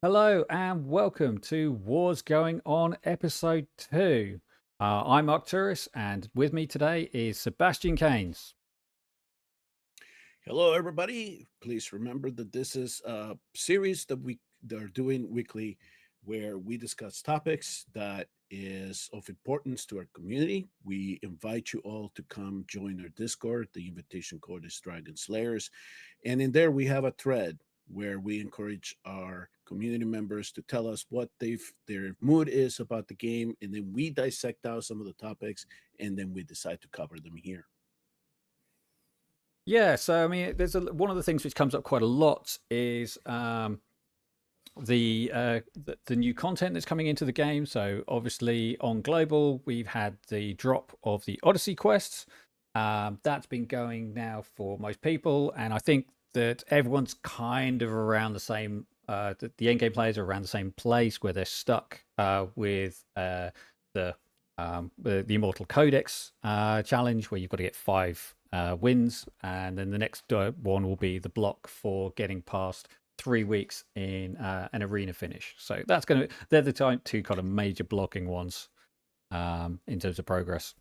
Hello and welcome to Wars Going On episode 2. I'm Arcturus and with me today is Sebastian Keynes. Hello, everybody. Please remember that this is a series that are doing weekly, where we discuss topics that is of importance to our community. We invite you all to come join our Discord. The invitation code is Dragon Slayers, and in there we have a thread where we encourage our community members to tell us what their mood is about the game, and then we dissect out some of the topics, and then we decide to cover them here. Yeah, so I mean, one of the things which comes up quite a lot is the new content that's coming into the game. So obviously on global, we've had the drop of the Oddyssey quests. That's been going now for most people, and I think that everyone's kind of around the same. The end game players are around the same place where they're stuck with the the Immortal Codex challenge, where you've got to get 5 wins, and then the next one will be the block for getting past 3 weeks in an arena finish. So they're the two kind of major blocking ones in terms of progress.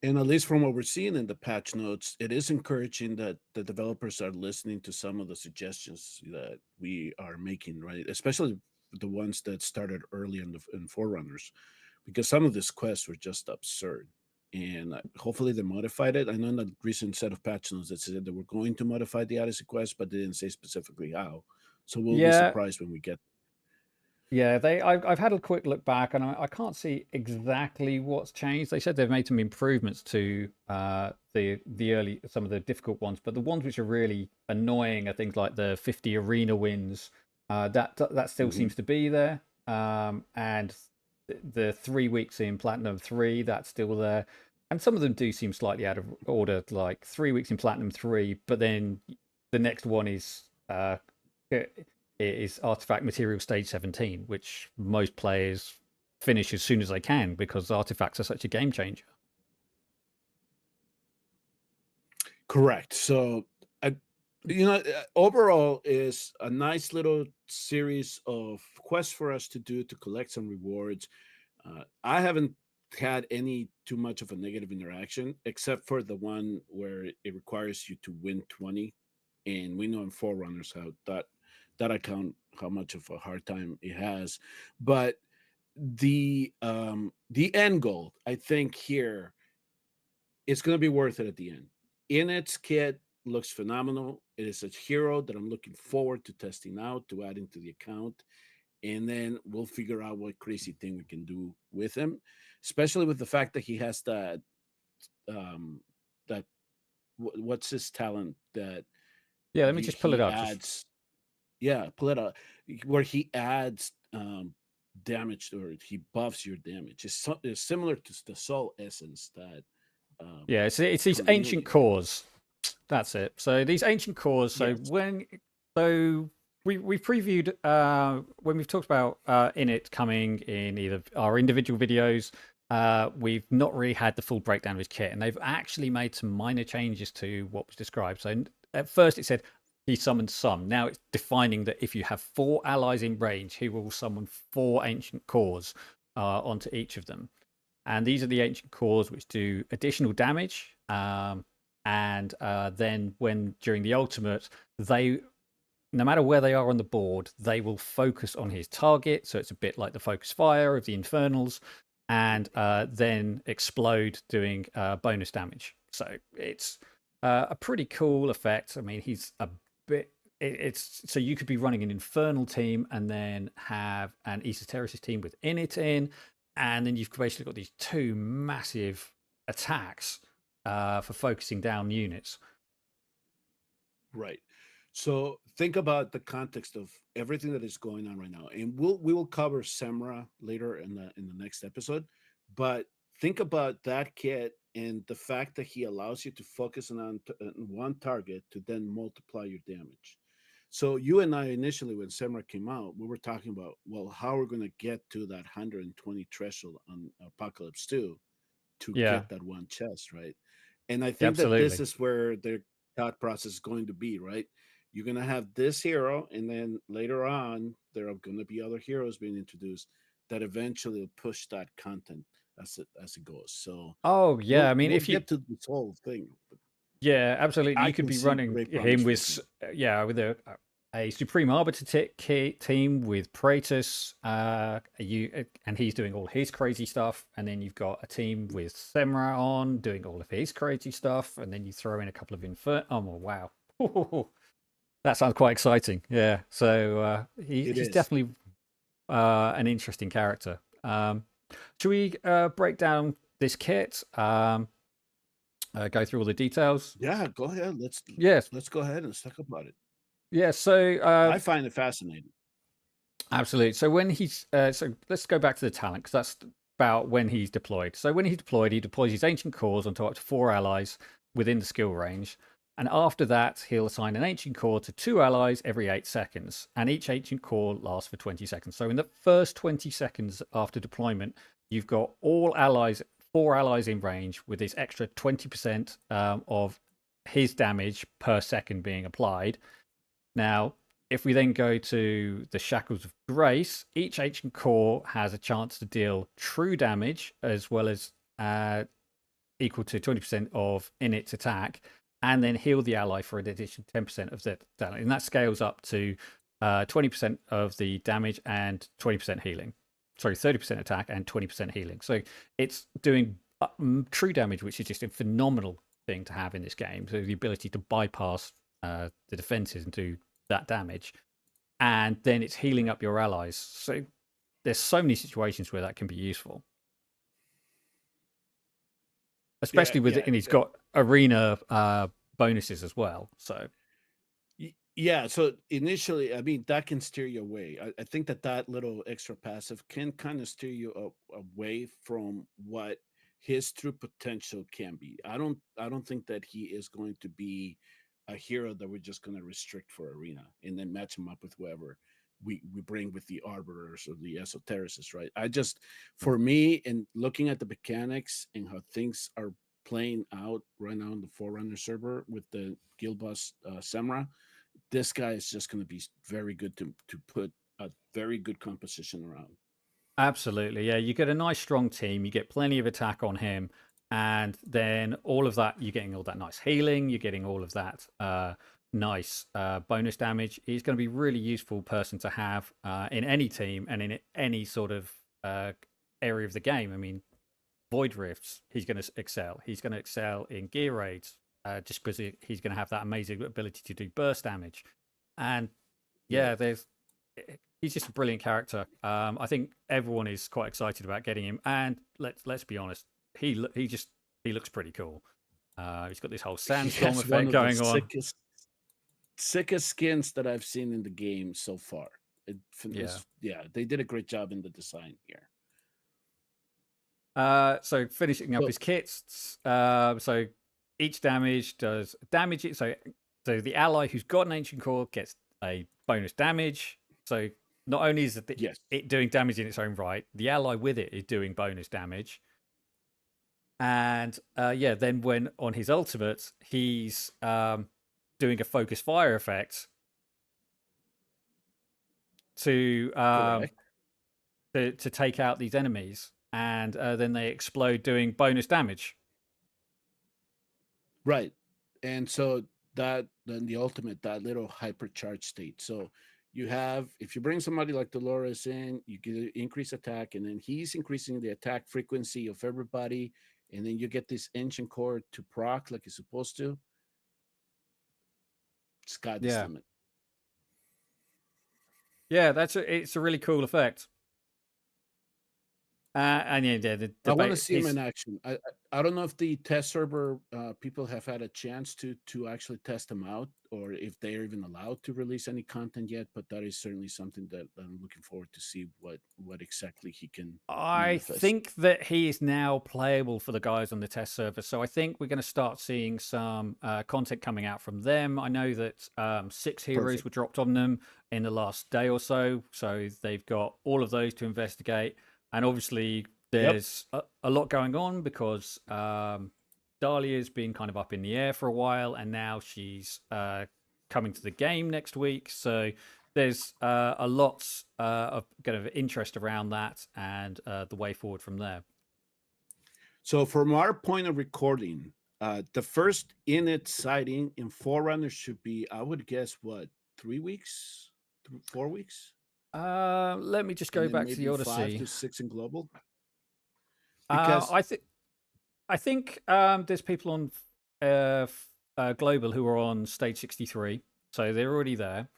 And at least from what we're seeing in the patch notes, it is encouraging that the developers are listening to some of the suggestions that we are making, right? Especially the ones that started early in Forerunners, because some of these quests were just absurd. And hopefully they modified it. I know in the recent set of patch notes that said they were going to modify the Odyssey quest, but they didn't say specifically how. So we'll be Yeah, surprised when we get. yeah. I've had a quick look back, and I can't see exactly what's changed. They said they've made some improvements to the early some of the difficult ones, but the ones which are really annoying are things like the 50 arena wins. That still Mhm. seems to be there, and the 3 weeks in Platinum 3 that's still there, and some of them do seem slightly out of order, like 3 weeks in Platinum 3, but then the next one is Artifact Material Stage 17, which most players finish as soon as they can because artifacts are such a game changer. Correct. So, I, overall, is a nice little series of quests for us to do to collect some rewards. I haven't had any too much of a negative interaction, except for the one where it requires you to win 20, and we know in Forerunners how that account how much of a hard time it has. But the end goal, I think, here it's going to be worth it at the end. Init's kit looks phenomenal. It is a hero that I'm looking forward to testing out, to adding to the account, and then we'll figure out what crazy thing we can do with him, especially with the fact that he has um that what's his talent that Yeah, let me just pull it he up. Just adds. Yeah, pull it up, where he adds damage, or he buffs your damage. It's similar to the soul essence that yeah, it's these ancient Cornelia. cores. That's it. So these ancient cores. Yes. So we previewed when we've talked about Init coming in either our individual videos. We've not really had the full breakdown of his kit, and they've actually made some minor changes to what was described. So at first it said he summoned some. Now it's defining that if you have 4 allies in range, he will summon 4 ancient cores onto each of them. And these are the ancient cores which do additional damage. And then when during the ultimate, they no matter where they are on the board, they will focus on his target. So it's a bit like the focus fire of the Infernals, and then explode, doing bonus damage. So it's a pretty cool effect. I mean, he's a bit. It's so you could be running an Infernal team and then have an Esotericist team with Init in, and then you've basically got these two massive attacks for focusing down units. Right. So think about the context of everything that is going on right now, and we will cover Samra later in the next episode. But think about that kit and the fact that he allows you to focus on one target to then multiply your damage. So you and I initially, when Samra came out, we were talking about, well, how we're going to get to that 120 threshold on Apocalypse 2 to Yeah, get that one chest, right? And I yeah, think that this absolutely. is where their thought process is going to be, right? You're gonna have this hero, and then later on, there are gonna be other heroes being introduced that eventually will push that content as it goes. So Oh yeah, I mean, we'll if you get to this whole thing. But yeah, absolutely, I you could can be see running great him promise with for him. yeah, with a Supreme Arbiter team with Praetus, and he's doing all his crazy stuff, and then you've got a team with Semra on doing all of his crazy stuff, and then you throw in a couple of Infer. Oh wow, that sounds quite exciting. Yeah, so It he's is. definitely an interesting character. Should we break down this kit? Go through all the details. Yeah, go ahead. Yes, Let's go ahead and let's talk about it. yeah. So I find it fascinating. absolutely. So when he's so let's go back to the talent because that's about when he's deployed. So when he's deployed, he deploys his ancient cores onto up to 4 allies within the skill range. And after that, he'll assign an ancient core to 2 allies every 8 seconds. And each ancient core lasts for 20 seconds. So in the first 20 seconds after deployment, you've got all allies, 4 allies in range with this extra 20% of his damage per second being applied. Now, if we then go to the Shackles of Grace, each ancient core has a chance to deal true damage as well as equal to 20% of Init's attack, and then heal the ally for an additional 10% of the damage. And that scales up to 20% of the damage and 20% healing. Sorry, 30% attack and 20% healing. So it's doing true damage, which is just a phenomenal thing to have in this game. So the ability to bypass the defenses and do that damage. And then it's healing up your allies. So there's so many situations where that can be useful, Yeah, especially with yeah. it, and he's got arena bonuses as well. So Yeah, so initially, I mean, that can steer you away. I think that that little extra passive can kind of steer you away from what his true potential can be. I don't think that he is going to be a hero that we're just going to restrict for arena and then match him up with whoever we bring with the arbiters or the esotericists, right? I just, for me, and looking at the mechanics and how things are playing out right now in the Forerunner server with the Guild Boss Semra, this guy is just going to be very good to put a very good composition around. absolutely, yeah, you get a nice strong team, you get plenty of attack on him, and then all of that, you're getting all that nice healing, you're getting all of that nice bonus damage. He's going to be really useful person to have in any team and in any sort of area of the game. I mean, Void Rifts, he's going to excel. He's going to excel in gear raids just because he's going to have that amazing ability to do burst damage. And Right. yeah, he's just a brilliant character. I think everyone is quite excited about getting him. And let's be honest, he looks pretty cool. He's got this whole He sandstorm has one effect of the going on. sickest skins that I've seen in the game so far. Yeah. Yeah, they did a great job in the design here. So finishing up So his kits. So each damage does damage. So the ally who's got an ancient core gets a bonus damage. So not only is yes, it doing damage in its own right, the ally with it is doing bonus damage. And yeah, then when on his ultimate, he's doing a focus fire effect to correct. to take out these enemies, and then they explode, doing bonus damage. Right. And so that then the ultimate, that little hypercharged state. So you have, if you bring somebody like Dolores in, you get increase attack, and then he's increasing the attack frequency of everybody, and then you get this ancient core to proc like it's supposed to. Sky's the Yeah, limit. yeah, it's a really cool effect. And yeah, the I want to debate see him in his action. I don't know if the test server people have had a chance to actually test him out, or if they're even allowed to release any content yet. But that is certainly something that I'm looking forward to see what exactly he can I manifest. think that he is now playable for the guys on the test server, so I think we're going to start seeing some content coming out from them. I know that 6 heroes Perfect. were dropped on them in the last day or so, so they've got all of those to investigate. And obviously, Yep. there's a lot going on because Dahlia's been kind of up in the air for a while, and now she's coming to the game next week. So there's a lot of kind of interest around that and the way forward from there. So, from our point of recording, the first Init sighting in Forerunner should be, I would guess, what, 3 weeks, 4 weeks, Let me just and go then back to the maybe five Odyssey. to six in global. Uh, Because I think I think there's people on global who are on stage 63, so they're already there.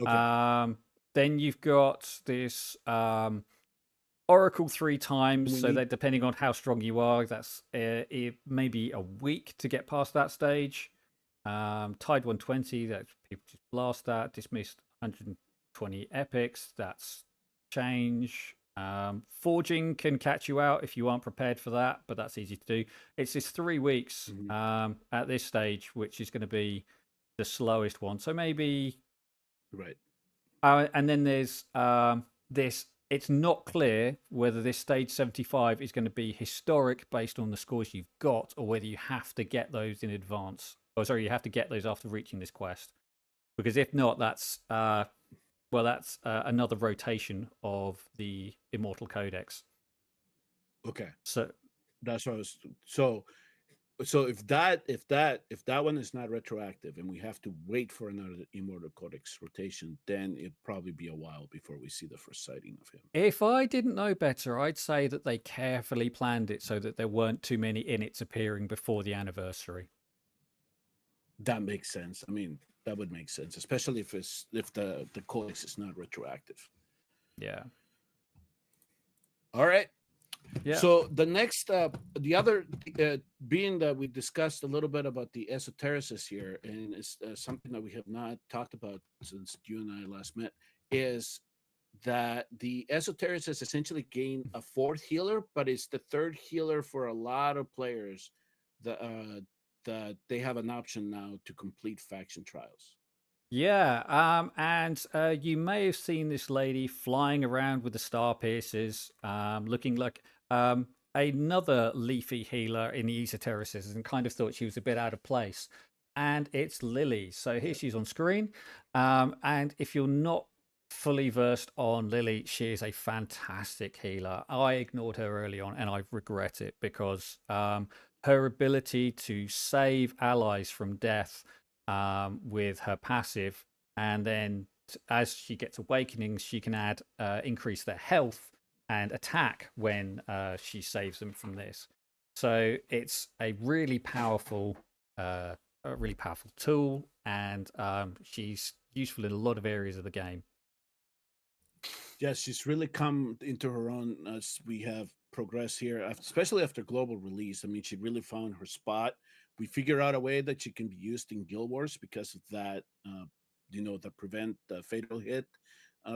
okay, Um, then you've got this Oracle 3 times, we so need that depending on how strong you are, that's maybe a week to get past that stage. Tide 120, that people just blast that. Dismissed 120 epics, that's change. Forging can catch you out if you aren't prepared for that, but that's easy to do. It's this 3 weeks mhm, at this stage, which is going to be the slowest one. So maybe right. and then there's this. It's not clear whether this stage 75 is going to be historic based on the scores you've got, or whether you have to get those in advance. Oh, sorry, you have to get those after reaching this quest. Because if not, that's that's another rotation of the Immortal Codex. Okay, So that's what I was. So if that one is not retroactive and we have to wait for another Immortal Codex rotation, then it'll probably be a while before we see the first sighting of him. if I didn't know better, I'd say that they carefully planned it so that there weren't too many Inits appearing before the anniversary. That makes sense. I mean, that would make sense, especially if the codex is not retroactive. Yeah. All right. Yeah. So the next, the other, being that we discussed a little bit about the esotericists here, and it's something that we have not talked about since you and I last met, is that the esotericists essentially gain a fourth healer, but it's the third healer for a lot of players that they have an option now to complete faction trials. Yeah, and you may have seen this lady flying around with the star piercers, looking like another leafy healer in the Esotericists, and kind of thought she was a bit out of place. And it's Lili. So here Yep. she's on screen. And if you're not fully versed on Lili, she is a fantastic healer. I ignored her early on, and I regret it because her ability to save allies from death with her passive, and then as she gets awakenings, she can add increase their health and attack when she saves them from this. So it's a really powerful tool, and she's useful in a lot of areas of the game. Yes, she's really come into her own as we have progressed here, especially after global release. I mean, she really found her spot. We figure out a way that she can be used in Guild Wars because of that, the fatal hit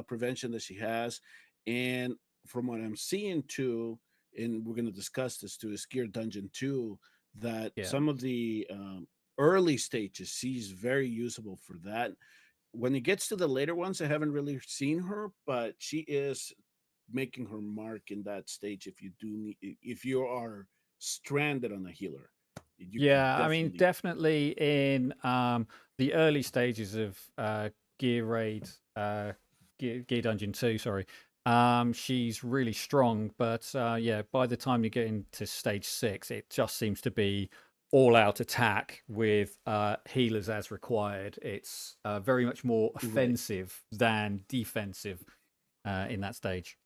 prevention that she has. And from what I'm seeing too, and we're going to discuss this too, is Gear Dungeon 2, that Yeah. some of the early stages she's very usable for that. When it gets to the later ones, I haven't really seen her, but she is making her mark in that stage. If you are stranded on a healer, you can Yeah, I mean, definitely. definitely in the early stages of Gear Raid, Gear Dungeon 2, sorry, she's really strong. But yeah, by the time you get into stage 6, it just seems to be all out attack with healers as required. It's very much more Right. offensive than defensive in that stage.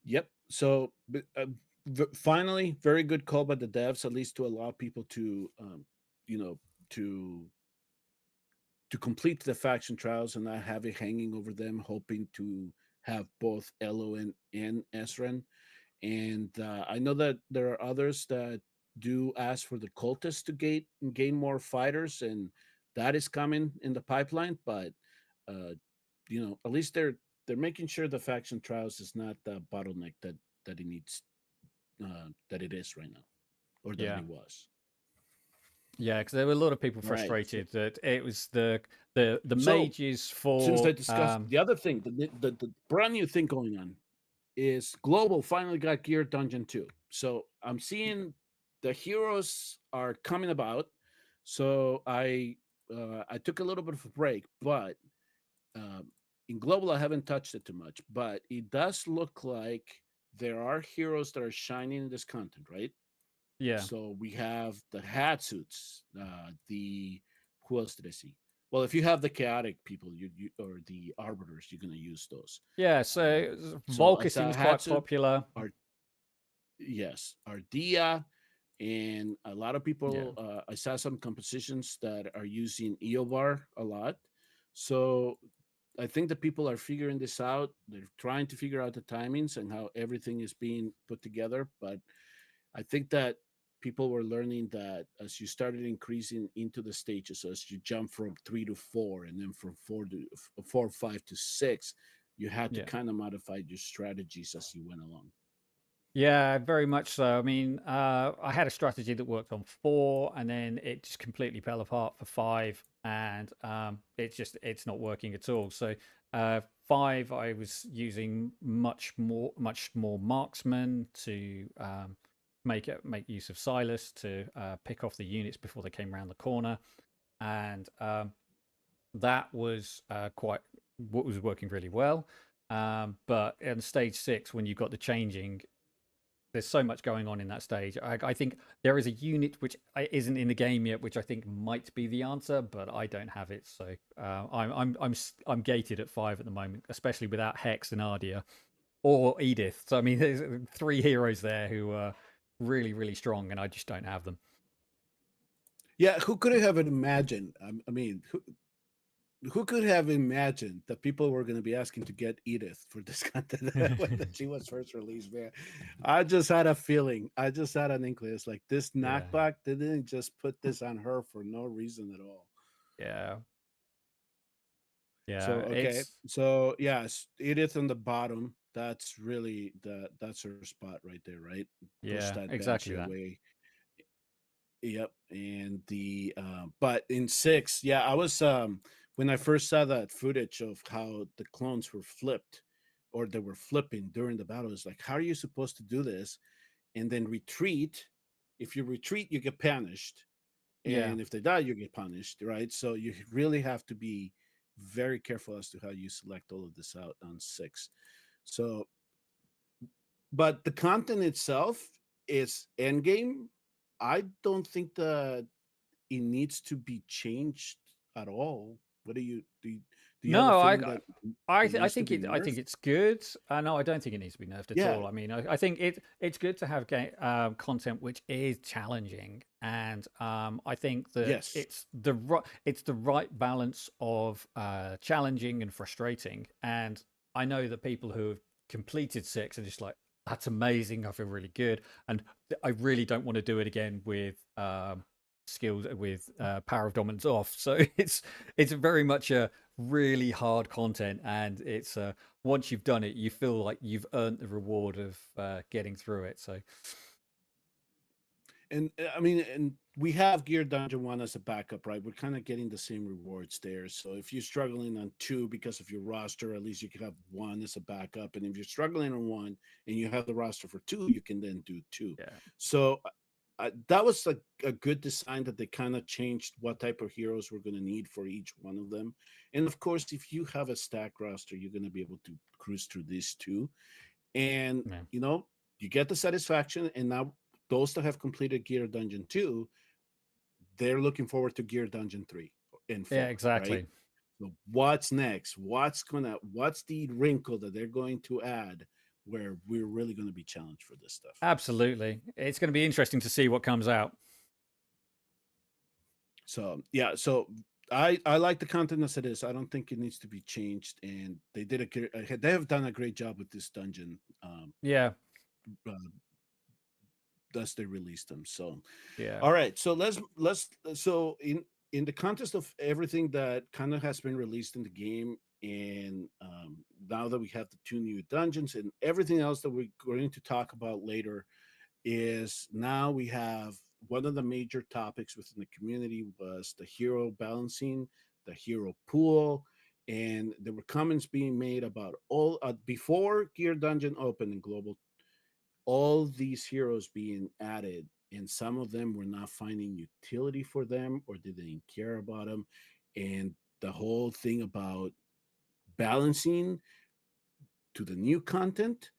Yep. So finally, very good call by the devs, at least to allow people to, you know, to complete the faction trials and not have it hanging over them, hoping to have both Elo and Esren. And I know that there are others that do ask for the cultists to gain more fighters, and that is coming in the pipeline. But at least they're making sure the faction trials is not the bottleneck that it needs that it is right now, or that Yeah. it was. Yeah, because there were a lot of people All right. frustrated that it was the So mages since I for discussed the other thing, the brand new thing going on is Global finally got Gear Dungeon 2. So I'm seeing the heroes are coming about. So I I took a little bit of a break, but um, in global, I haven't touched it too much. But it does look like there are heroes that are shining in this content, right? Yeah. So we have the hat suits, the who else did I see? Well, if you have the chaotic people, you or the arbiters, you're gonna use those. Yeah, Um, so so Volker as a seems hat quite suit, popular. are yes, Ardia, and a lot of Yeah. people. I saw some compositions that are using Eobar a lot. So I think that people are figuring this out. They're trying to figure out the timings and how everything is being put together. But I think that people were learning that as you started increasing into the stages, so as you jump from 3 to 4, and then from 4 or 5 to 6, you had to Yeah. kind of modify your strategies as you went along. Yeah, very much so. I mean, I had a strategy that worked on 4, and then it just completely fell apart for 5, and it's not working at all. So 5, I was using much more marksman to make use of Silas to pick off the units before they came around the corner, and that was quite what was working really well. But in stage 6, when you've got the changing, there's so much going on in that stage. I think there is a unit which isn't in the game yet, which I think might be the answer, but I don't have it. So I'm gated at 5 at the moment, especially without Hex and Ardia or Edith. So I mean, there's 3 heroes there who are really strong, and I just don't have them. Yeah, who could have imagined? I mean, who could have imagined that people were going to be asking to get Edith for this content when she was first released, man? I just had a feeling. I just had an inkling. It's like this Yeah, knockback didn't just put this on her for no reason at all. yeah, So yeah. okay, It's so yes, Edith on the bottom. That's really that's her spot right there, right? Push yeah, that exactly banshee that. away. Yep, and the but in 6, yeah, I was when I first saw that footage of how the clones were flipped or they were flipping during the battle, it's like, how are you supposed to do this and then retreat? If you retreat, you get punished, Yeah, and if they die, you get punished, right? So you really have to be very careful as to how you select all of this out on 6. So, but the content itself is endgame. I don't think that it needs to be changed at all. What do you have a no, feeling that it I needs to think be I think nerfed? it's good. No, I don't think it needs to be nerfed at Yeah. all. I mean, I think it's good to have content which is challenging, and I think that Yes. it's the right balance of challenging and frustrating. And I know that people who have completed 6 are just like, that's amazing. I feel really good, and I really don't want to do it again with skills with power of dominance off. So it's very much a really hard content, and it's once you've done it, you feel like you've earned the reward of getting through it. So And I mean, and we have Gear Dungeon 1 as a backup, right? We're kind of getting the same rewards there. So if you're struggling on 2 because of your roster, at least you can have 1 as a backup. And if you're struggling on 1 and you have the roster for 2, you can then do 2. yeah, So that was a good design that they kind of changed what type of heroes we're going to need for each one of them. And of course, if you have a stack roster, you're going to be able to cruise through these too. And yeah, you get the satisfaction. And now those that have completed Gear Dungeon 2, they're looking forward to Gear Dungeon 3 and yeah, 4, right? exactly. So what's next? What's the wrinkle that they're going to add where we're really going to be challenged for this stuff? Absolutely, it's going to be interesting to see what comes out. So yeah, so I like the content as it is. I don't think it needs to be changed, and they have done a great job with this dungeon. Yeah, Uh, thus they released them. So yeah, all right, so let's so in the context of everything that kind of has been released in the game, and now that we have the 2 new dungeons and everything else that we're going to talk about later, is now we have one of the major topics within the community was the hero balancing, the hero pool, and there were comments being made about all before Gear Dungeon opened in global, all these heroes being added and some of them were not finding utility for them or they didn't care about them. And the whole thing about balancing to the new content,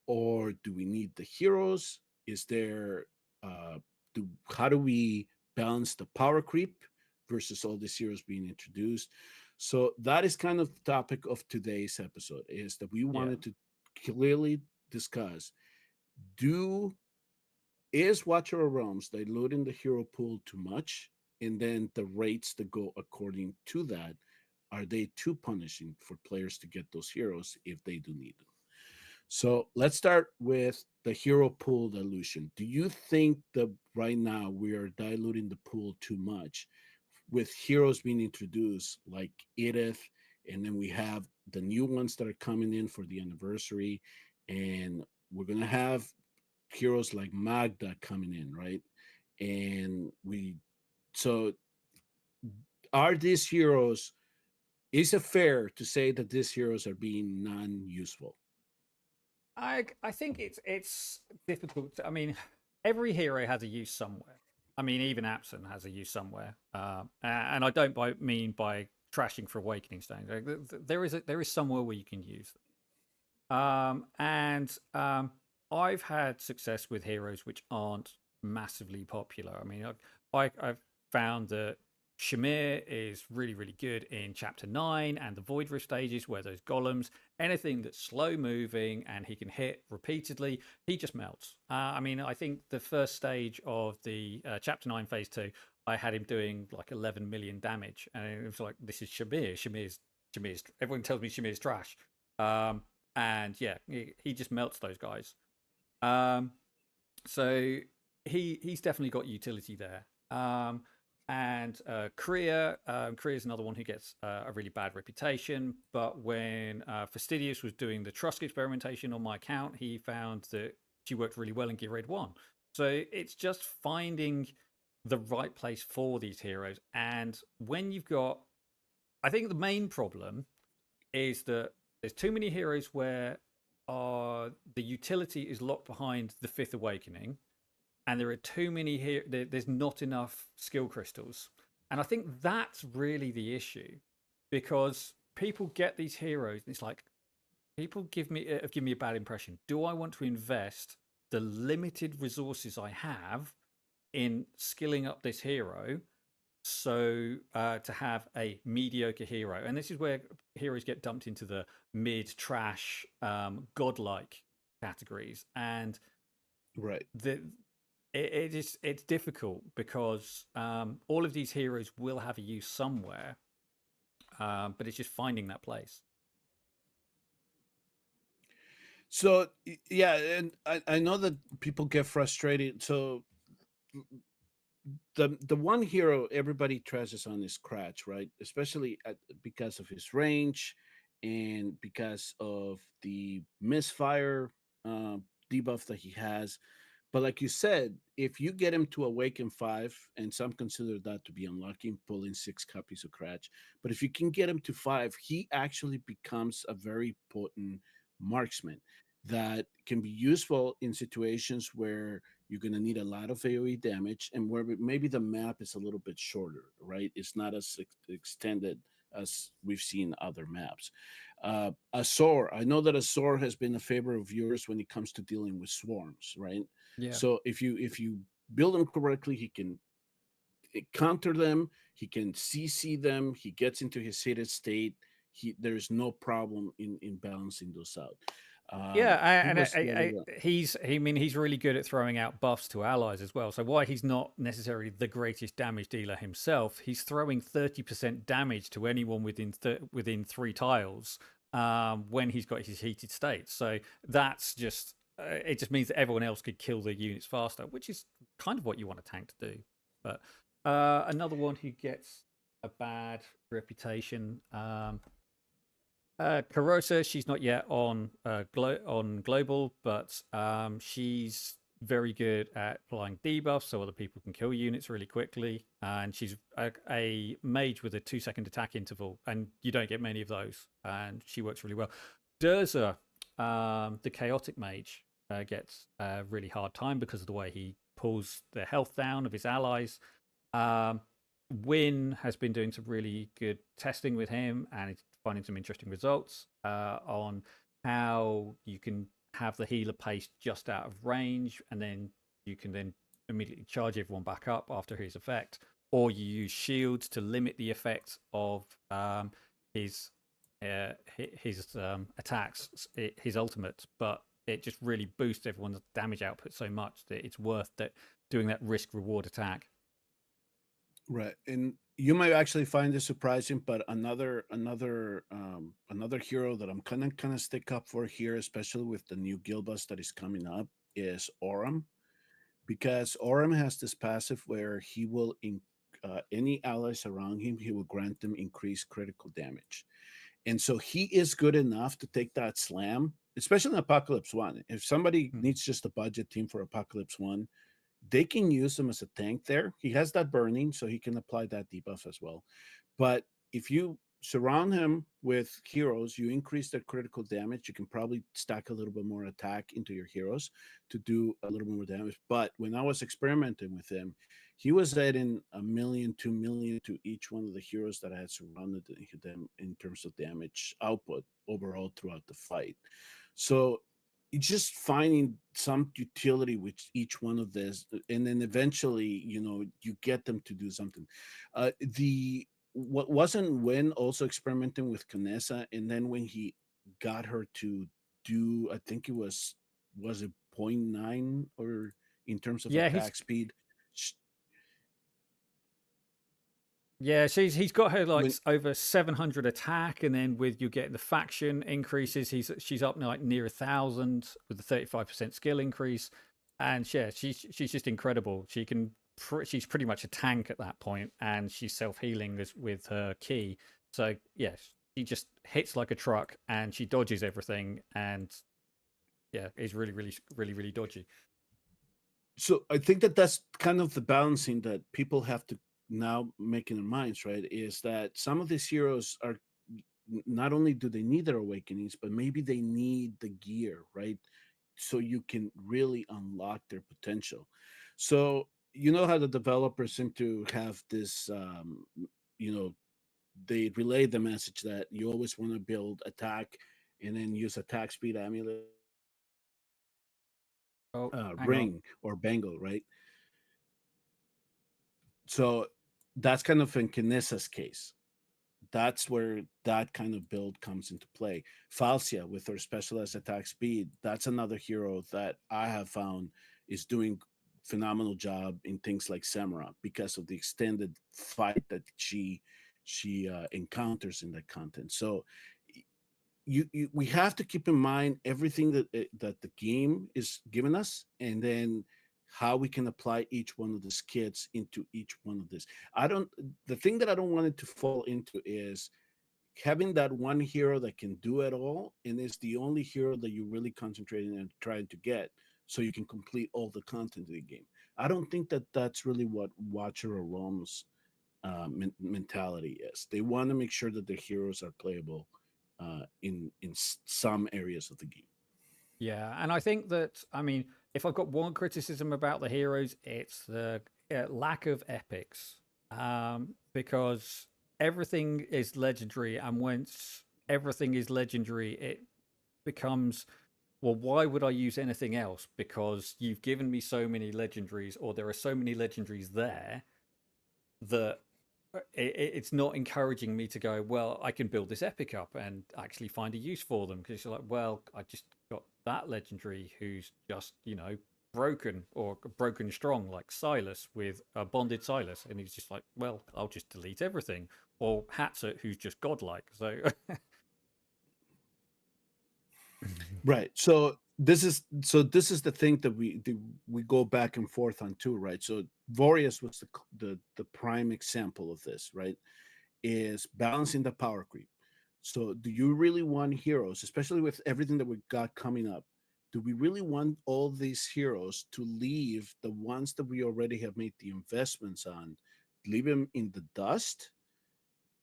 or do we need the heroes? Is there how do we balance the power creep versus all these heroes being introduced? So that is kind of the topic of today's episode, is that we Yeah. wanted to clearly discuss, do is Watcher of Realms diluting the hero pool too much? And then the rates that go according to that, are they too punishing for players to get those heroes if they do need them? So let's start with the hero pool dilution. Do you think that right now we are diluting the pool too much with heroes being introduced like Edith, and then we have the new ones that are coming in for the anniversary, and we're gonna have heroes like Magda coming in, right? And we so are these heroes, is it fair to say that these heroes are being non-useful? I think it's difficult. I mean, every hero has a use somewhere. I mean, even Abson has a use somewhere. And I don't mean by trashing for Awakening Stones. Like, there is somewhere where you can use them. And I've had success with heroes which aren't massively popular. I mean, I've found that Shamir is really good in Chapter 9 and the Void Rift stages, where those golems, anything that's slow moving and he can hit repeatedly, he just melts. I mean, I think the first stage of the Chapter 9 Phase 2, I had him doing like 11 million damage. And it was like, this is Shamir. Shamir's, everyone tells me Shamir's trash. Um, and yeah, he just melts those guys. Um, so he's definitely got utility there. And Korea, Korea's another one who gets a really bad reputation. But when Fastidious was doing the Trusk experimentation on my account, he found that she worked really well in Gear Raid 1. So it's just finding the right place for these heroes. And when you've got, I think the main problem is that there's too many heroes where the utility is locked behind the Fifth Awakening, and there are too many here. There's not enough skill crystals, and I think that's really the issue, because people get these heroes, and it's like people give me a bad impression. Do I want to invest the limited resources I have in skilling up this hero? So to have a mediocre hero, and this is where heroes get dumped into the mid trash godlike categories, and Right. the it's difficult because all of these heroes will have a use somewhere, but it's just finding that place. So yeah, and I know that people get frustrated. So the one hero everybody treasures on is Cratch, right? Especially because of his range and because of the misfire uh, debuff that he has. But like you said, if you get him to awaken 5, and some consider that to be unlucky, pulling 6 copies of Cratch. But if you can get him to 5, he actually becomes a very potent marksman that can be useful in situations where you're going to need a lot of AoE damage and where maybe the map is a little bit shorter, right? It's not as extended as we've seen other maps. Azor, I know that Azor has been a favorite of yours when it comes to dealing with swarms, right? Yeah. So if you build him correctly, he can counter them. He can CC them. He gets into his heated state. There's no problem in balancing those out. Yeah, Who and was the other one? I mean, he's really good at throwing out buffs to allies as well. So why he's not necessarily the greatest damage dealer himself, he's throwing 30% damage to anyone within 3 tiles when he's got his heated state. So that's just it just means that everyone else could kill their units faster, which is kind of what you want a tank to do. But another one who gets a bad reputation. Carosa, she's not yet on on global, but she's very good at applying debuffs so other people can kill units really quickly. And she's a mage with a 2-second attack interval, and you don't get many of those. And she works really well. Durza, the chaotic mage, gets a really hard time because of the way he pulls the health down of his allies. Um, Win has been doing some really good testing with him, and it's finding some interesting results on how you can have the healer paste just out of range, and then you can then immediately charge everyone back up after his effect, or you use shields to limit the effect of his attacks, his ultimate, but it just really boosts everyone's damage output so much that it's worth that doing that risk reward attack. Right, and you might actually find this surprising, but another hero that I'm kind of stick up for here, especially with the new guild bus that is coming up, is Orem, because Orem has this passive where he will any allies around him, he will grant them increased critical damage, and so he is good enough to take that slam, especially in Apocalypse One. If somebody Hmm. needs just a budget team for Apocalypse One, they can use him as a tank there. He has that burning, so he can apply that debuff as well. But if you surround him with heroes, you increase their critical damage. You can probably stack a little bit more attack into your heroes to do a little bit more damage. But when I was experimenting with him, he was adding 1,000,000, 2,000,000 to each one of the heroes that I had surrounded them in terms of damage output overall throughout the fight. So just finding some utility with each one of this, and then eventually, you get them to do something. The what wasn't Win also experimenting with Canessa, and then when he got her to do, I think was it point 0.9 or in terms of Yeah, he's attack speed. sh- yeah, he's got her like when over 700 attack, and then with you getting the faction increases, she's up like near 1,000 with the 35% skill increase, and yeah, she's just incredible. She's pretty much a tank at that point, and she's self healing with her key. So yes, she just hits like a truck, and she dodges everything, and yeah, is really really dodgy. so I think that that's kind of the balancing that people have to now make in their minds, right? Is that some of these heroes are not only do they need their awakenings, but maybe they need the gear, right? So you can really unlock their potential. So you know how the developers seem to have this, you know, they relay the message that you always want to build attack and then use attack speed amulet, Oh, hang on. ring or bangle, right? So that's kind of in Kinesa's case. That's where that kind of build comes into play. Falcia with her specialized attack speed, that's another hero that I have found is doing phenomenal job in things like Samara because of the extended fight that she encounters in that content. So we have to keep in mind everything that the game is giving us, and then how we can apply each one of the skits into each one of this. I don't The thing that I don't want it to fall into is having that one hero that can do it all and is the only hero that you're really concentrating and trying to get so you can complete all the content of the game. I don't think that that's really what Watcher or Realms mentality is. They want to make sure that their heroes are playable in some areas of the game. Yeah, and I think that, I mean, if I've got one criticism about the heroes, it's the lack of epics. Because everything is legendary, and once everything is legendary, it becomes, well, why would I use anything else? Because you've given me so many legendaries, or there are so many legendaries there that it's not encouraging me to go, well, I can build this epic up and actually find a use for them, because you're like, well, I just got that legendary who's just, broken or broken strong, like Silas with a bonded Silas, and he's just like, well, I'll just delete everything. Or Hatset, who's just godlike. So Right. This is the thing that we go back and forth on too, right? So Vorius was the prime example of this, right? Is balancing the power creep. So do you really want heroes, especially with everything that we got coming up? Do we really want all these heroes to leave the ones that we already have made the investments on, leave them in the dust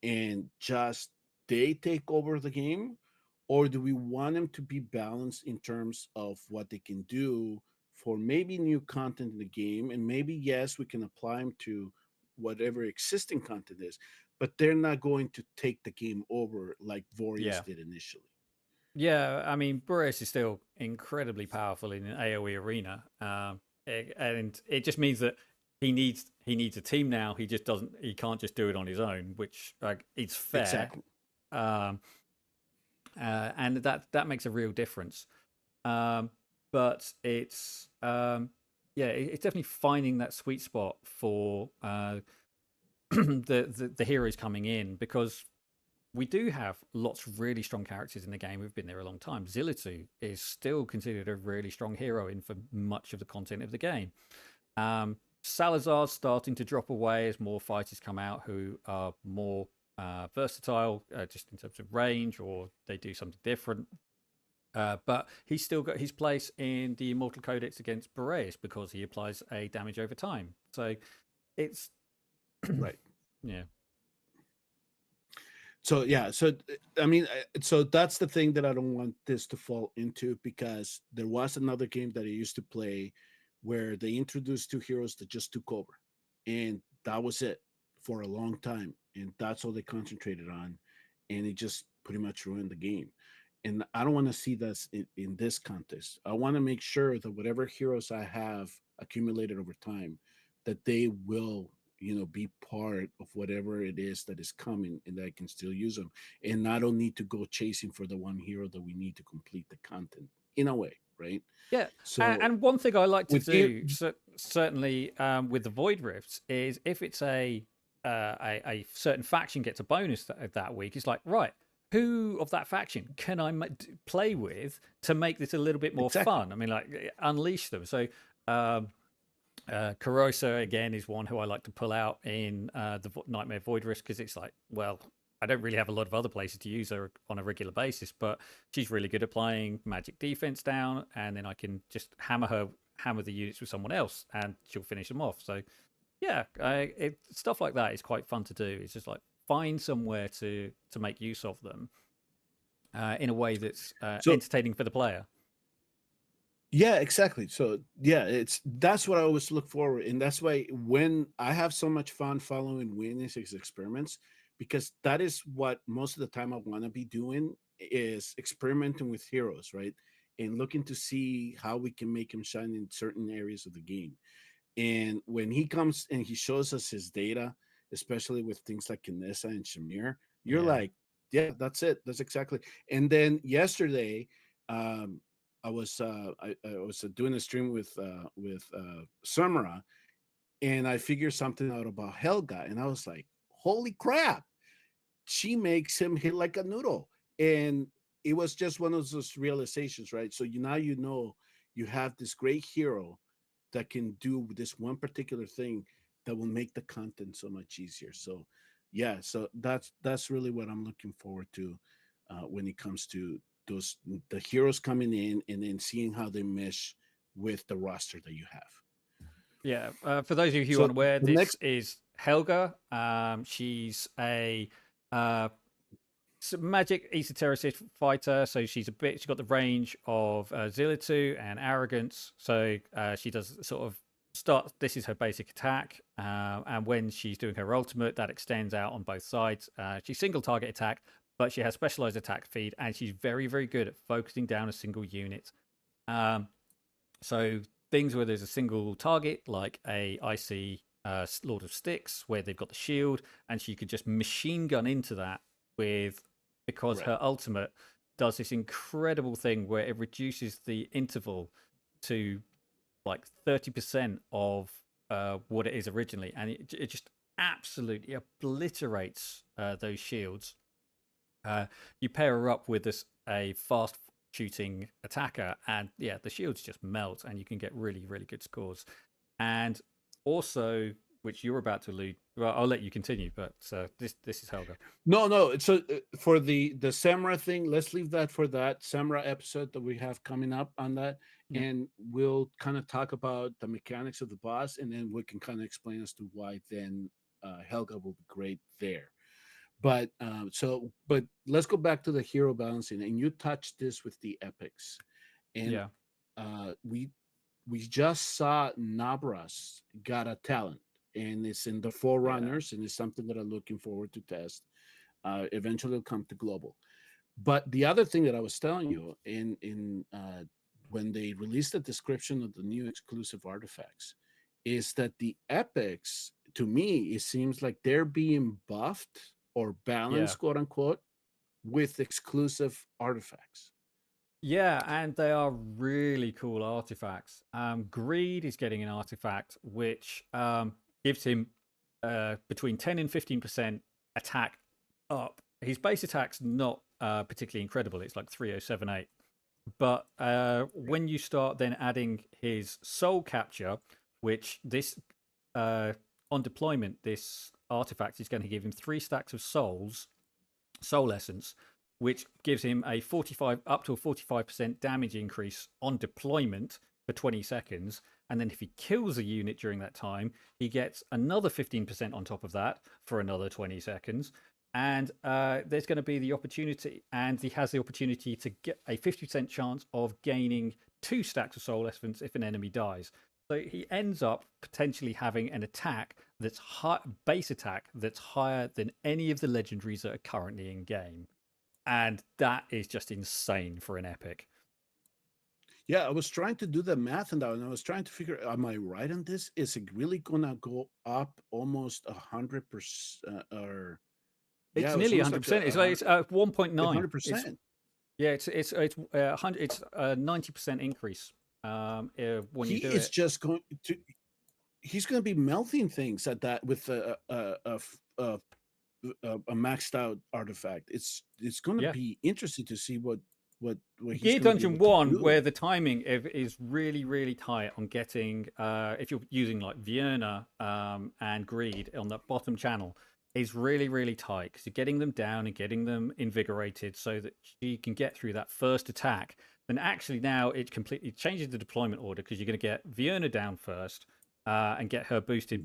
and just they take over the game? Or do we want them to be balanced in terms of what they can do for maybe new content in the game, and maybe yes, we can apply them to whatever existing content is, but they're not going to take the game over like Warriors Yeah. did initially. Yeah, I mean, Boreas is still incredibly powerful in an AoE arena, and it just means that he needs a team now. He just doesn't. He can't just do it on his own, which like it's fair, Exactly. um, and that makes a real difference. Um, but it's yeah, it's definitely finding that sweet spot for the heroes coming in, because we do have lots of really strong characters in the game who've been there a long time. Zilitu is still considered a really strong hero in for much of the content of the game. Salazar's starting to drop away as more fighters come out who are more versatile, just in terms of range, or they do something different. But he's still got his place in the Immortal Codex against Boreas because he applies a damage over time. So it's Right. yeah, So yeah, so I mean, so that's the thing that I don't want this to fall into, because there was another game that I used to play where they introduced two heroes that just took over, and that was it for a long time, and that's all they concentrated on, and it just pretty much ruined the game. And I don't want to see this in this contest. I want to make sure that whatever heroes I have accumulated over time, that they will, be part of whatever it is that is coming, and that I can still use them, and I don't need to go chasing for the one hero that we need to complete the content, in a way, right? yeah. So And one thing I like to with it, do, certainly with the Void Rifts, is if it's a certain faction gets a bonus that week, it's like, right, who of that faction can I play with to make this a little bit more exactly. fun? I mean, like, unleash them. So um, Carosa again is one who I like to pull out in the Nightmare Void Risk, because it's like, well, I don't really have a lot of other places to use her on a regular basis, but she's really good at applying magic defense down, and then I can just hammer the units with someone else, and she'll finish them off. So yeah, stuff like that is quite fun to do. It's just like find somewhere to make use of them in a way that's So entertaining for the player. yeah, exactly. So yeah, that's what I always look forward, and that's why when I have so much fun following Witness's experiments, because that is what most of the time I want to be doing, is experimenting with heroes, right? And looking to see how we can make him shine in certain areas of the game. And when he comes and he shows us his data, especially with things like Kinessa and Shamir, you're Yeah, like, yeah, that's it. That's exactly. And then yesterday, um, I was doing a stream with Samara, and I figured something out about Helga, and I was like, holy crap! She makes him hit like a noodle, and it was just one of those realizations, right? So now you have this great hero that can do this one particular thing that will make the content so much easier. So yeah, so that's really what I'm looking forward to when it comes to those the heroes coming in and then seeing how they mesh with the roster that you have. yeah. For those of you who So aren't aware, the this next is Helga. She's a uh, magic esotericist fighter, so she's got the range of Zilitu and arrogance. So she does sort of start. This is her basic attack, and when she's doing her ultimate, that extends out on both sides. She's single target attack, but she has specialized attack feed, and she's very very good at focusing down a single unit. Um, so things where there's a single target, like a icy Lord of Sticks, where they've got the shield, and she could just machine gun into that with, because right, her ultimate does this incredible thing where it reduces the interval to like 30% of what it is originally, and it just absolutely obliterates those shields. uh, you pair her up with a fast shooting attacker, and yeah, the shields just melt, and you can get really, really good scores. And also, which you're about to allude, well, I'll let you continue, but this is Helga. no. So for the Samra thing, let's leave that for that Samra episode that we have coming up on that, Yeah, and we'll kind of talk about the mechanics of the boss, and then we can kind of explain as to why then Helga will be great there. But let's go back to the hero balancing, and you touched this with the epics, and yeah, we we just saw Nauvras got a talent, and it's in the Yeah. Forerunners, and it's something that I'm looking forward to test. Eventually, it'll come to global. But the other thing that I was telling you in when they released the description of the new exclusive artifacts is that the epics, to me, it seems like they're being buffed or Yeah. balanced, quote unquote, with exclusive artifacts. Yeah, and they are really cool artifacts. Greed is getting an artifact which gives him between 10 and 15% attack up. His base attack's not particularly incredible. It's like 3078. But when you start then adding his soul capture, which this on deployment, this artifact is going to give him 3 stacks of soul essence, which gives him a 45 up to a 45% damage increase on deployment for 20 seconds. And then if he kills a unit during that time, he gets another 15% on top of that for another 20 seconds. And there's going to be the opportunity, and he has the opportunity to get a 50% chance of gaining 2 stacks of soul essence if an enemy dies. So he ends up potentially having an attack that's base attack that's higher than any of the legendaries that are currently in game, and that is just insane for an epic. Yeah, I was trying to do the math on that, and I was trying to figure, am I right on this? Is it really gonna go up almost 100%? Or yeah, It's it was nearly almost like 100%. a It's 1.9. hundred percent. Yeah, it's 100. It's a 90% increase when you He do is it. just going to. He's going to be melting things at that with a maxed out artifact. It's going to Yeah. be interesting to see what he's Gear going to be Dungeon able to 1, do. where the timing is really, really tight on getting, if you're using like Vienna and Greed on that bottom channel, is really, really tight because you're getting them down and getting them invigorated so that you can get through that first attack. Then actually now it completely changes the deployment order because you're going to get Vienna down first and get her boosted Mhm.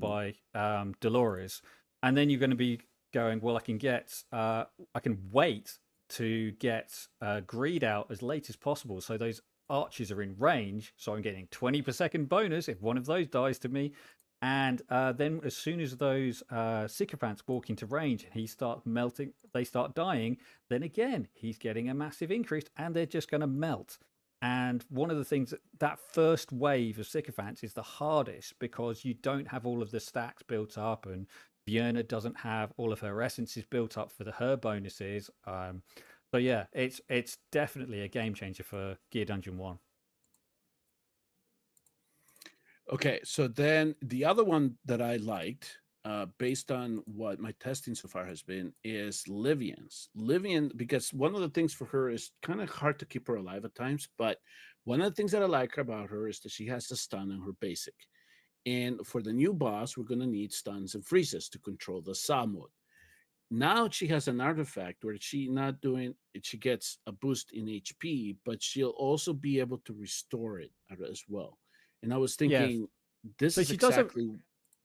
by Dolores. And then you're going to be going, well, I can wait to get greed out as late as possible so those archers are in range, so I'm getting 20 per second bonus if one of those dies to me. And then as soon as those sycophants walk into range and he starts melting, they start dying, then again he's getting a massive increase and they're just going to melt. And one of the things that first wave of sycophants is the hardest because you don't have all of the stacks built up, and Björna doesn't have all of her essences built up for her bonuses. So yeah, it's definitely a game changer for Gear Dungeon 1. Okay, so then the other one that I liked, based on what my testing so far has been, is Livian's. Livian, because one of the things for her is kind of hard to keep her alive at times, but one of the things that I like about her is that she has a stun on her basic. And for the new boss, we're going to need stuns and freezes to control the Saw mode. Now she has an artifact where she gets a boost in HP, but she'll also be able to restore it as well. And I was Yeah. thinking, this So is she does have. exactly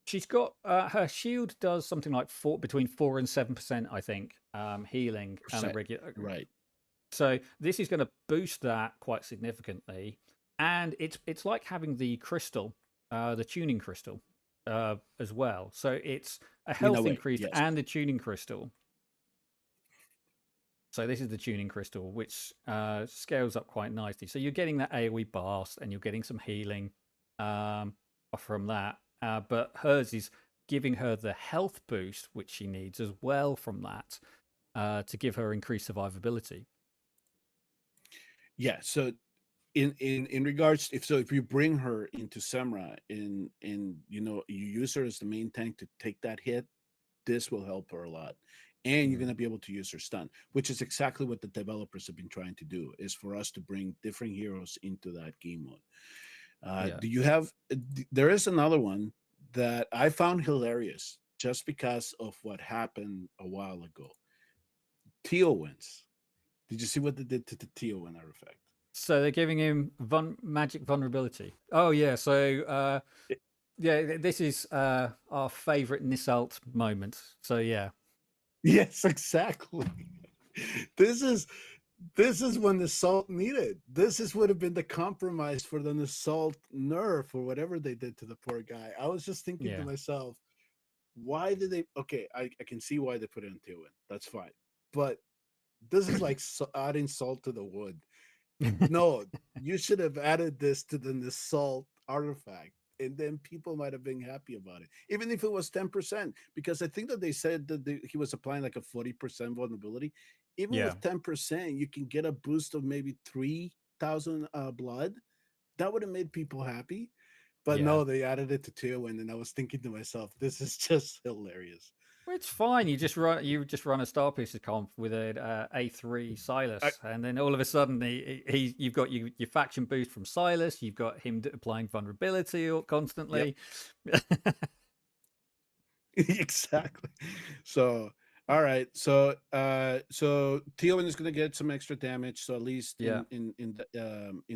She's got her shield does something like between 4 and 7%, I think, healing on a percent regular. right. So this is going to boost that quite significantly, and it's like having the crystal, the tuning crystal, as well. So it's a In a health way, increase yes. and a tuning crystal. So this is the tuning crystal, which scales up quite nicely. So you're getting that AoE blast, and you're getting some healing um, from that. But hers is giving her the health boost which she needs as well from that to give her increased survivability. Yeah. So in regards, if you bring her into Semra in you use her as the main tank to take that hit, this will help her a lot. And you're going to Mm. be able to use her stun, which is exactly what the developers have been trying to do, is for us to bring different heroes into that game mode. Yeah. Do you have there is another one that I found hilarious just because of what happened a while ago. Teowins. Did you see what they did to the Teowin artifact? So they're giving him magic vulnerability. Oh yeah. So yeah, this is our favorite Nisalt moment. So yeah. Yes, exactly. This is This is when the salt needed. This is would have been the compromise for the salt nerf or whatever they did to the poor guy. I was just thinking to Yeah. myself, why did they? Okay, I can see why they put it in Tywin. That's fine, but this is like adding salt to the wood. No, you should have added this to the salt artifact, and then people might have been happy about it, even if it was 10%. Because I think that they said that he was applying like a 40% vulnerability. Even Yeah. with 10%, you can get a boost of maybe 3,000 blood. That would have made people happy. But Yeah. no, they added it to two, and I was thinking to myself, this is just hilarious. Well, it's fine. You just run a Star Pieces comp with an A3 I, Silas, and then all of a sudden you've got your faction boost from Silas. You've got him applying vulnerability yep. constantly. Exactly. So, all right. So Theowen is going to get some extra damage. So at least Yeah. in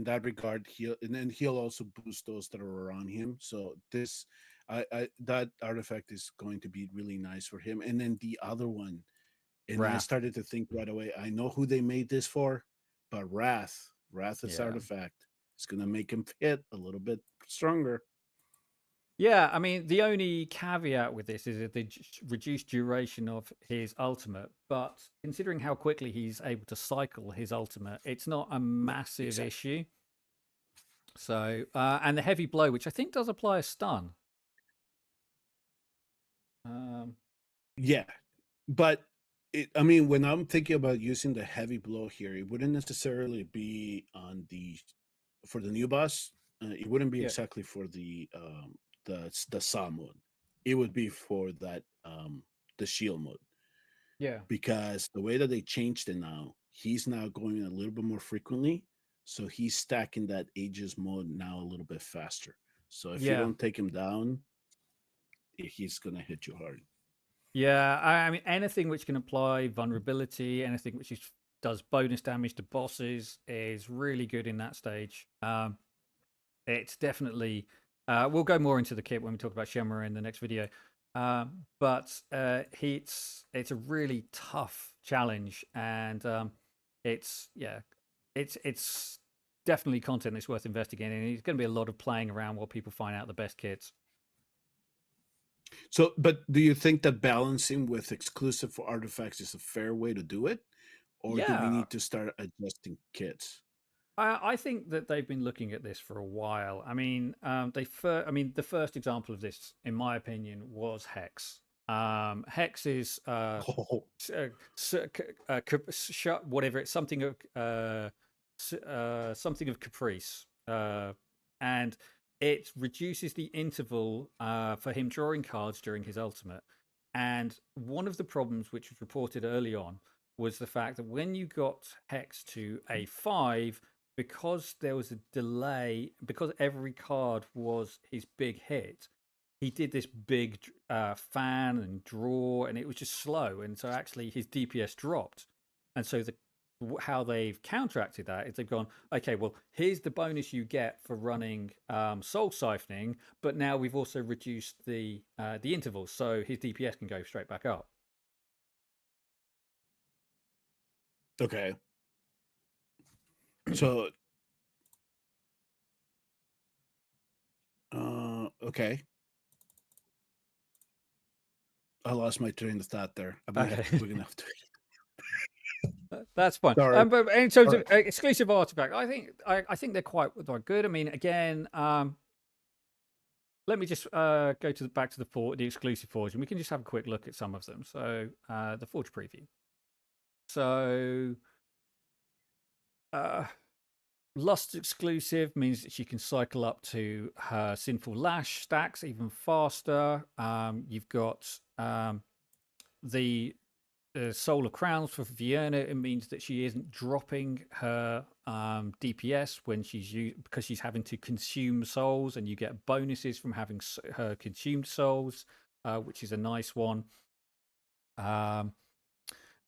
that regard, he'll also boost those that are around him. So I that artifact is going to be really nice for him. And then the other one, and I Wrath. started to think right away. I know who they made this for, but Wrath's Yeah. artifact is going to make him hit a little bit stronger. Yeah, I mean, the only caveat with this is the reduced duration of his ultimate, but considering how quickly he's able to cycle his ultimate, it's not a massive Exactly. issue. So, and the heavy blow, which I think does apply a stun. Um, Yeah, but I mean, when I'm thinking about using the heavy blow here, it wouldn't necessarily be on the for the new boss. It wouldn't be yeah, exactly for the saw mode. It would be for that the shield mode, yeah, because the way that they changed it now, he's now going a little bit more frequently, so he's stacking that Aegis mode now a little bit faster. So if you yeah, don't take him down, he's gonna hit you hard. yeah. I mean, anything which can apply vulnerability, anything which does bonus damage to bosses is really good in that stage. It's definitely. We'll go more into the kit when we talk about Shemra in the next video. But it's a really tough challenge, and it's definitely content that's worth investigating. And it's going to be a lot of playing around while people find out the best kits. So, but do you think that balancing with exclusive for artifacts is a fair way to do it? Or do we Yeah, need to start adjusting kits? I think that they've been looking at this for a while. I mean, the first example of this, in my opinion, was Hex. Hex is Oh, whatever it's something of something of caprice, and it reduces the interval for him drawing cards during his ultimate. And one of the problems which was reported early on was the fact that when you got Hex to A5, because there was a delay, because every card was his big hit, he did this big fan and draw, and it was just slow, and so actually his DPS dropped. And so how they've counteracted that is they've gone, okay, well, here's the bonus you get for running soul siphoning, but now we've also reduced the intervals, so his DPS can go straight back up. okay. So, okay. I lost my train of thought there. Okay. We're gonna have to. That's fine. Sorry. But in terms All of right. exclusive artifact, I think they're quite good. I mean, again, let me just go to back to the exclusive forge, and we can just have a quick look at some of them. So the forge preview. So uh, Lust exclusive means that she can cycle up to her Sinful Lash stacks even faster. You've got the Solar Crowns for Vienna. It means that she isn't dropping her DPS when because she's having to consume souls, and you get bonuses from having her consumed souls, which is a nice one. Um,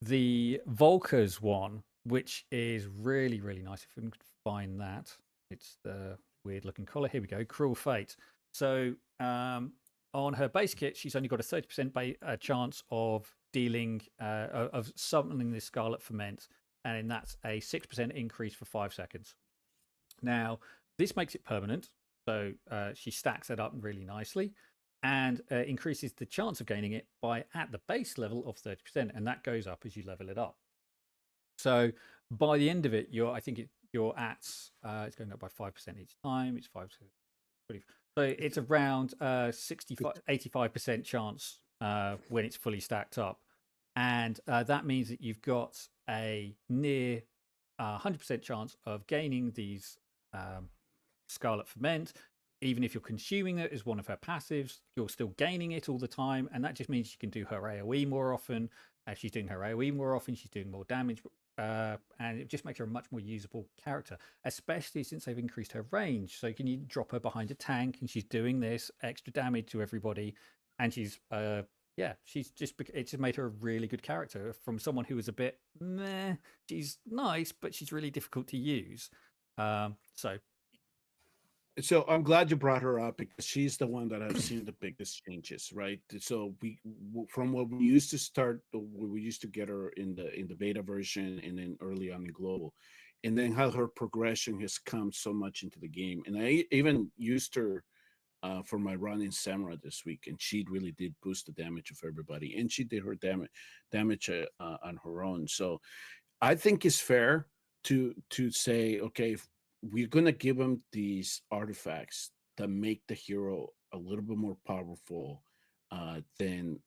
the Volker's one, which is really, really nice. If we can find that, it's the weird looking collar. Here we go. Cruel Fate. So on her base kit, she's only got a 30% chance of dealing, of summoning the Scarlet Ferment and that's a 6% increase for 5 seconds. Now, this makes it permanent, so she stacks it up really nicely and increases the chance of gaining it by at the base level of 30%, and that goes up as you level it up. So by the end of it, you're at it's going up by 5% each time. It's 5%. So it's around 65, 85% chance when it's fully stacked up, and that means that you've got a near 100% chance of gaining these Scarlet Ferment. Even if you're consuming it as one of her passives, you're still gaining it all the time, and that just means you can do her AoE more often. As she's doing her AoE more often, she's doing more damage, and it just makes her a much more usable character, especially since they've increased her range. So can you drop her behind a tank, and she's doing this extra damage to everybody, and she's it just made her a really good character from someone who was a bit meh. She's nice, but she's really difficult to use. So So I'm glad you brought her up because she's the one that I've seen the biggest changes, right? So from what we used to start, we used to get her in the beta version and then early on in global, and then how her progression has come so much into the game. And I even used her for my run in Samurai this week, and she really did boost the damage of everybody, and she did her damage on her own. So I think it's fair to say, okay, if we're gonna give them these artifacts that make the hero a little bit more powerful than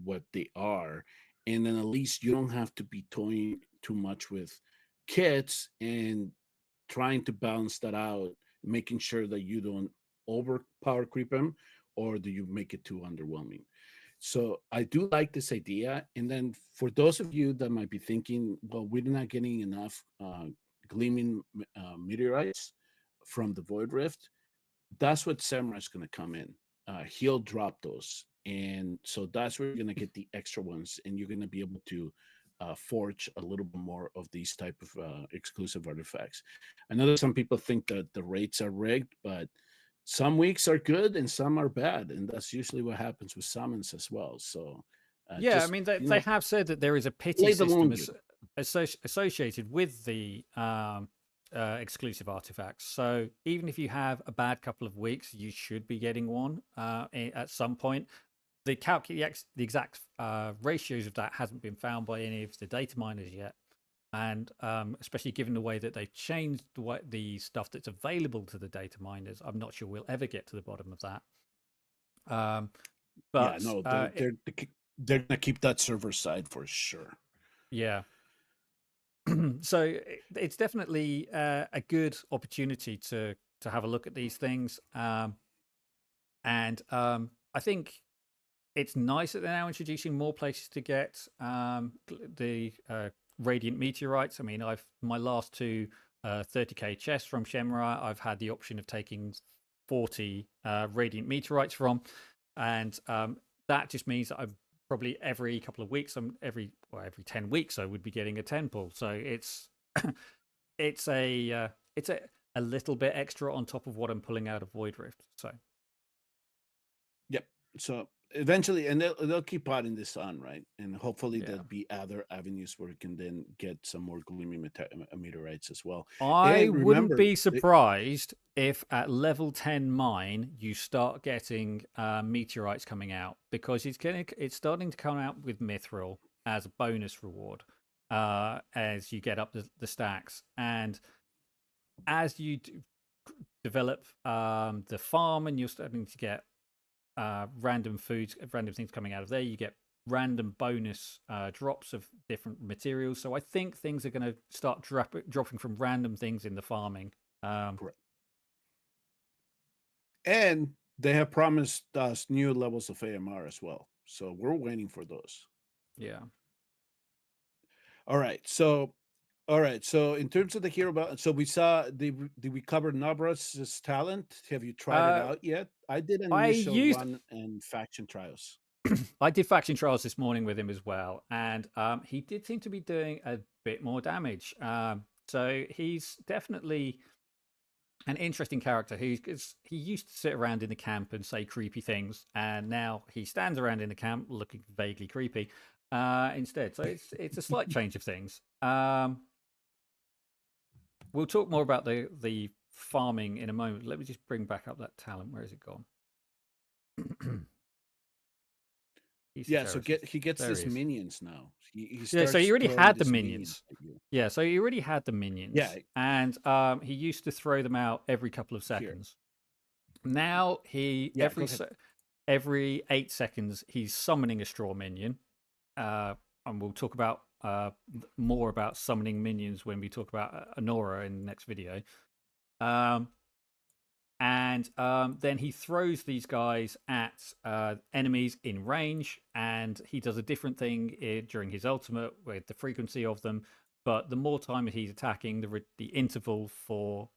what they are, and then at least you don't have to be toying too much with kits and trying to balance that out, making sure that you don't overpower creep them or do you make it too underwhelming. So I do like this idea. And then for those of you that might be thinking, well, we're not getting enough gleaming meteorites from the Void Rift, that's what Samurai's going to come in. He'll drop those. And so that's where you're going to get the extra ones. And you're going to be able to forge a little bit more of these type of exclusive artifacts. I know that some people think that the rates are rigged, but some weeks are good and some are bad, and that's usually what happens with summons as well. So yeah, I just mean they have said that there is a pity play the system long game. associated with the exclusive artifacts. So even if you have a bad couple of weeks, you should be getting one at some point. The exact ratios of that hasn't been found by any of the data miners yet, and especially given the way that they've changed the stuff that's available to the data miners, I'm not sure we'll ever get to the bottom of that. Yeah, But no, they're gonna keep that server side for sure. yeah. So it's definitely a good opportunity to have a look at these things, and I think it's nice that they're now introducing more places to get the radiant meteorites. I mean, I've my last two 30k chests from Shemra, I've had the option of taking 40 radiant meteorites from, and that just means that I'm probably every couple of weeks, every 10 weeks, I would be getting a 10 pull. So it's a little bit extra on top of what I'm pulling out of Void Rift. So Yep. So eventually, and they'll keep adding this on, right? And hopefully yeah. there'll be other avenues where we can then get some more gleaming meteorites as well. I And wouldn't remember, be surprised if at level 10 mine you start getting meteorites coming out, because it's starting to come out with mithril as a bonus reward as you get up the stacks, and as you develop the farm and you're starting to get random foods, random things coming out of there, you get random bonus drops of different materials. So I think things are going to start dropping from random things in the farming. correct. And they have promised us new levels of AMR as well. So we're waiting for those. Yeah. All right. So, all right. So, in terms of the hero, so we saw did we cover Nauvras' talent? Have you tried it Uh, out yet? I did an I initial used run and faction trials. I did faction trials this morning with him as well, and he did seem to be doing a bit more damage. So he's definitely an interesting character. He used to sit around in the camp and say creepy things, and now he stands around in the camp looking vaguely creepy instead. So it's a slight change of things. we'll talk more about the farming in a moment. Let me just bring back up that talent. Where has it gone? Yeah, so Esotericist. he gets There he these is. minions now. He Yeah, so starts you already throwing had the these minions minions. at you. Yeah, so you already had the Yeah, minions, and he used to throw them out every couple of here. seconds. Now Yeah, go ahead. every 8 seconds he's summoning a straw minion, and we'll talk about more about summoning minions when we talk about Anora in the next video. Um, and then he throws these guys at enemies in range, and he does a different thing during his ultimate with the frequency of them. But the more time he's attacking, the interval for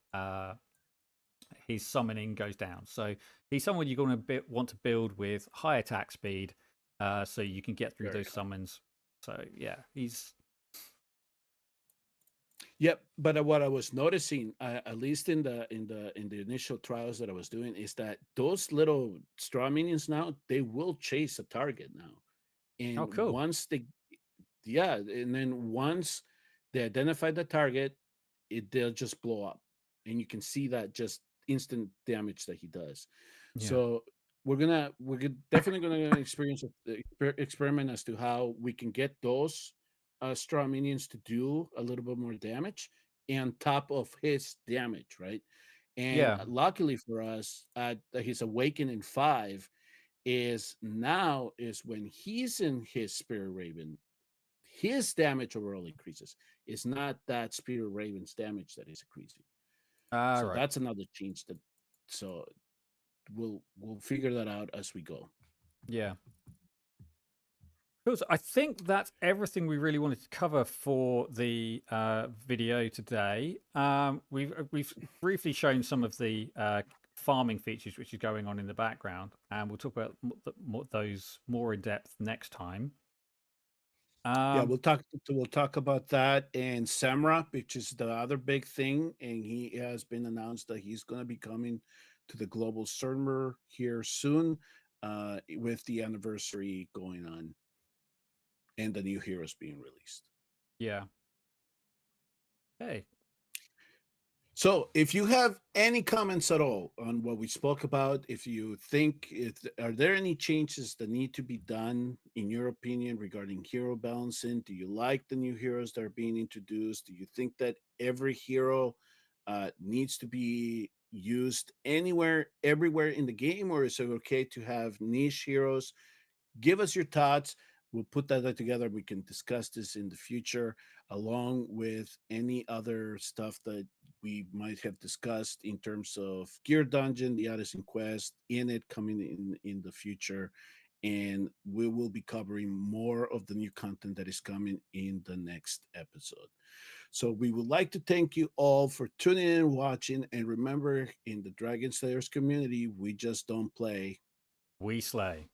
his summoning goes down. So he's someone you're going to want to build with high attack speed, so you can get through Very those high. summons. So yeah, he's Yep, but what I was noticing, at least in the initial trials that I was doing, is that those little straw minions now they will chase a target now, oh and cool. once they, yeah, and then once they identify the target, they'll just blow up, and you can see that just instant damage that he does. Yeah, So definitely gonna experience experiment as to how we can get those straw minions to do a little bit more damage on top of his damage, right? And yeah. luckily for us, his awakening 5 is now is when he's in his spirit raven, his damage overall increases. It's not that spirit raven's damage that is increasing. All So right. that's another change that, so we'll figure that out as we go. Yeah. Cool. So I think that's everything we really wanted to cover for the video today. We've briefly shown some of the farming features which is going on in the background, and we'll talk about those more in depth next time. Yeah, Um, we'll talk about that and Samra, which is the other big thing, and he has been announced that he's going to be coming to the global server here soon, with the anniversary going on and the new heroes being released. yeah. Hey, So, if you have any comments at all on what we spoke about, if you think, are there any changes that need to be done in your opinion regarding hero balancing? Do you like the new heroes that are being introduced? Do you think that every hero needs to be used anywhere, everywhere in the game, or is it okay to have niche heroes? Give us your thoughts. We'll put that together. We can discuss this in the future, along with any other stuff that we might have discussed in terms of Gear Dungeon, the Odyssey Quest, Init coming in the future. And we will be covering more of the new content that is coming in the next episode. So we would like to thank you all for tuning in and watching. And remember, in the Dragon Slayers community, we just don't play. we slay.